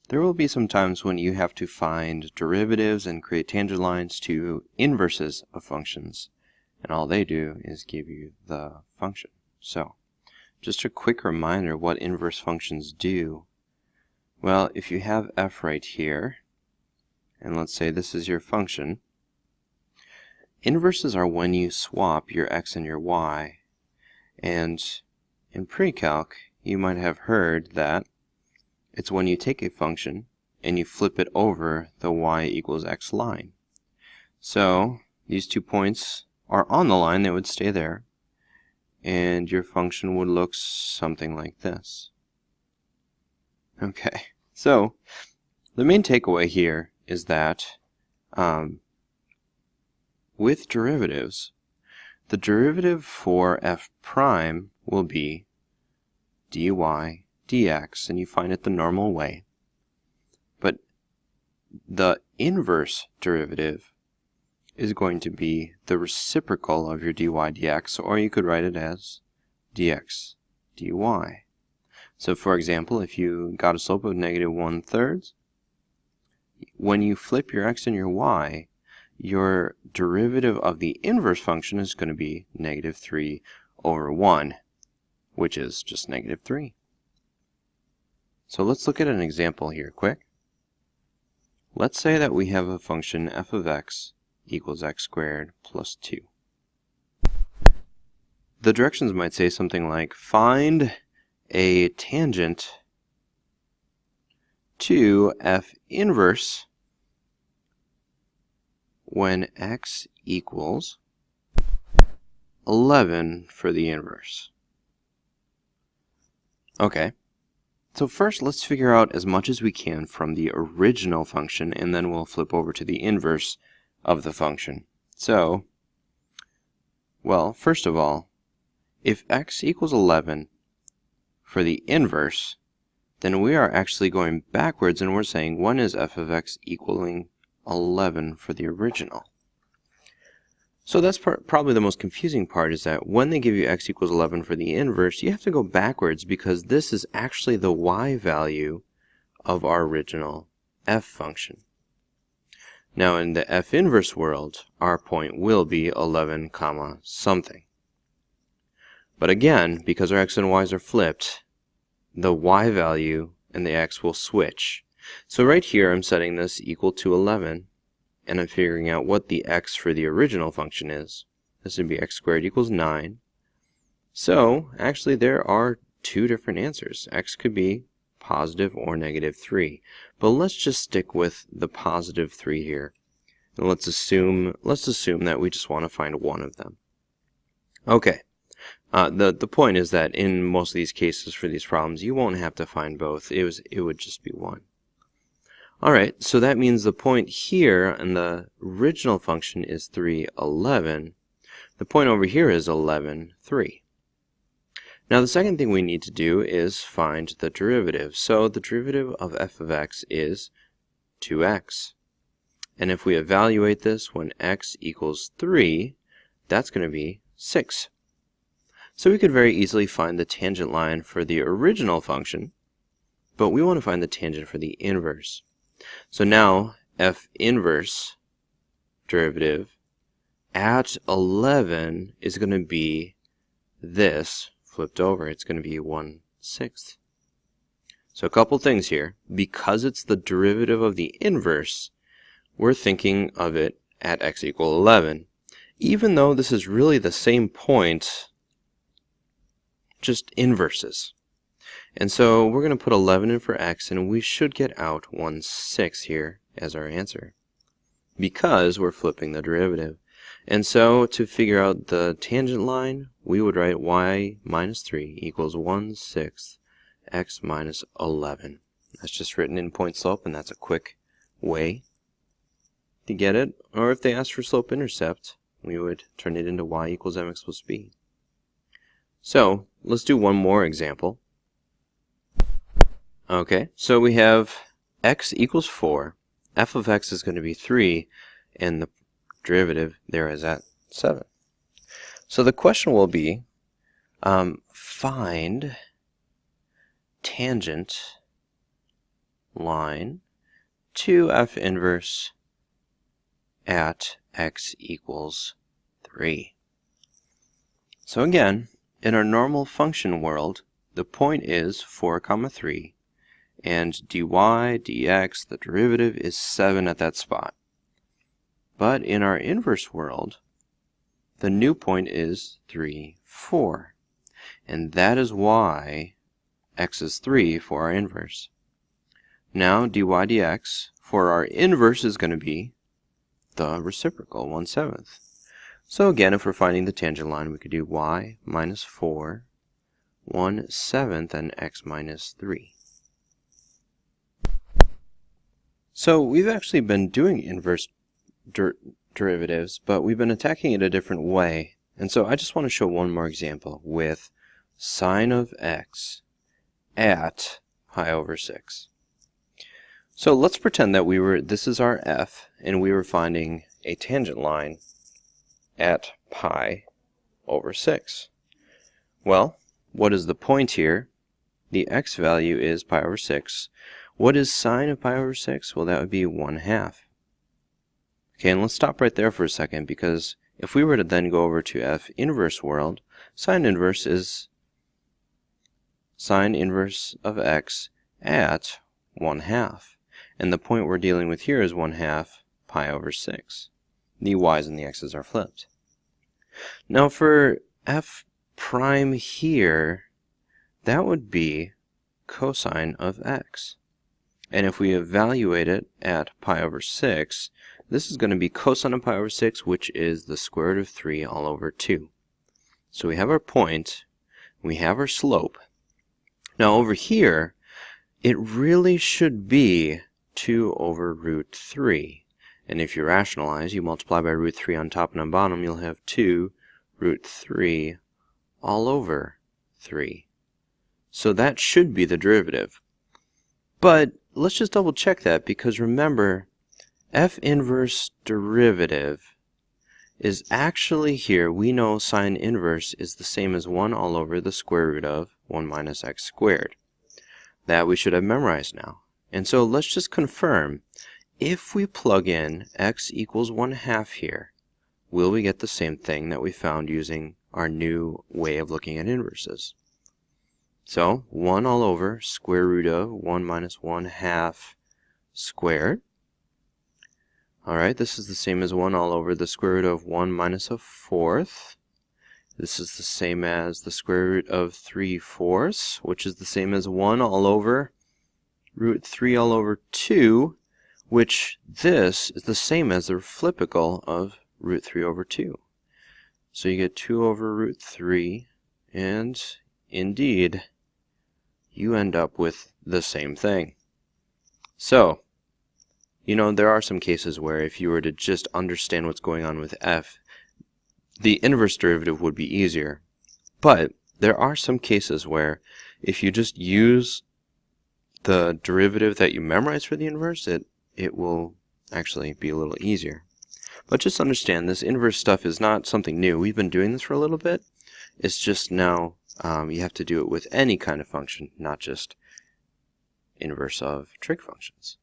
There will be some times when you have to find derivatives and create tangent lines to inverses of functions, and all they do is give you the function. So, just a quick reminder what inverse functions do. Well, if you have f right here, and let's say this is your function, inverses are when you swap your x and your y. And in pre-calc, you might have heard that it's when you take a function and you flip it over the y equals x line. So these 2 points are on the line, they would stay there, and your function would look something like this. Okay, so the main takeaway here is that with derivatives, the derivative for f prime will be dy dx, and you find it the normal way. But the inverse derivative is going to be the reciprocal of your dy dx, or you could write it as dx dy. So for example, if you got a slope of -1/3, when you flip your x and your y, your derivative of the inverse function is going to be -3/1, which is just -3. So let's look at an example here quick. Let's say that we have a function f of x equals x squared plus 2. The directions might say something like, find a tangent to f inverse when x equals 11 for the inverse. Okay, so first let's figure out as much as we can from the original function, and then we'll flip over to the inverse of the function. So, well, first of all, if x equals 11 for the inverse, then we are actually going backwards, and we're saying when is f of x equaling 11 for the original? So that's probably the most confusing part, is that when they give you x equals 11 for the inverse, you have to go backwards because this is actually the y value of our original f function. Now in the f inverse world, our point will be 11 comma something. But again, because our x and y's are flipped, the y value and the x will switch. So right here I'm setting this equal to 11, and I'm figuring out what the x for the original function is. This would be x squared equals 9. So actually there are 2 different answers. X could be positive or -3. But let's just stick with the positive 3 here. And let's assume that we just want to find one of them. Okay. The point is that in most of these cases for these problems, you won't have to find both. It would just be one. Alright, so that means the point here in the original function is 3, 11. The point over here is 11, 3. Now the second thing we need to do is find the derivative. So the derivative of f of x is 2x. And if we evaluate this when x equals 3, that's going to be 6. So we could very easily find the tangent line for the original function, but we want to find the tangent for the inverse. So now f inverse derivative at 11 is going to be this flipped over. It's going to be 1/6. So a couple things here. Because it's the derivative of the inverse, we're thinking of it at x equals 11. Even though this is really the same point, just inverses. And so we're going to put 11 in for x, and we should get out 1/6 here as our answer, because we're flipping the derivative. And so to figure out the tangent line, we would write y minus 3 equals 1/6 x minus 11. That's just written in point slope, and that's a quick way to get it. Or if they asked for slope intercept, we would turn it into y equals mx plus b. So let's do one more example. Okay, so we have x equals 4. F of x is going to be 3, and the derivative there is at 7. So the question will be, find tangent line to f inverse at x equals 3. So again, in our normal function world, the point is 4, 3, and dy dx, the derivative, is 7 at that spot. But in our inverse world, the new point is 3, 4. And that is why x is 3 for our inverse. Now dy dx for our inverse is going to be the reciprocal, 1/7. So again, if we're finding the tangent line, we could do y minus 4, 1/7, and x minus 3. So we've actually been doing inverse derivatives, but we've been attacking it a different way. And so I just want to show one more example with sine of x at pi over 6. So let's pretend that this is our f, and we were finding a tangent line at pi over 6. Well, what is the point here? The x value is pi over 6. What is sine of pi over 6? Well, that would be 1/2. Okay, and let's stop right there for a second, because if we were to then go over to f inverse world, sine inverse is sine inverse of x at 1/2. And the point we're dealing with here is 1/2 pi over 6. The y's and the x's are flipped. Now for f prime here, that would be cosine of x. And if we evaluate it at pi over 6, this is going to be cosine of pi over 6, which is the square root of 3 all over 2. So we have our point, we have our slope. Now over here, it really should be 2 over root 3. And if you rationalize, you multiply by root 3 on top and on bottom, you'll have 2 root 3 all over 3. So that should be the derivative. But let's just double check that, because remember, f inverse derivative is actually here, we know sine inverse is the same as 1 all over the square root of 1 minus x squared. That we should have memorized now. And so let's just confirm, if we plug in x equals 1/2 here, will we get the same thing that we found using our new way of looking at inverses? So 1 all over square root of 1 minus 1/2 squared. Alright, this is the same as 1 all over the square root of 1 minus 1/4. This is the same as the square root of 3/4, which is the same as 1 all over root 3 all over 2, which this is the same as the reciprocal of root 3 over 2. So you get 2 over root 3, and indeed, you end up with the same thing. So, you know, there are some cases where if you were to just understand what's going on with f, the inverse derivative would be easier. But there are some cases where if you just use the derivative that you memorize for the inverse, it will actually be a little easier. But just understand, this inverse stuff is not something new. We've been doing this for a little bit. It's just now you have to do it with any kind of function, not just inverse of trig functions.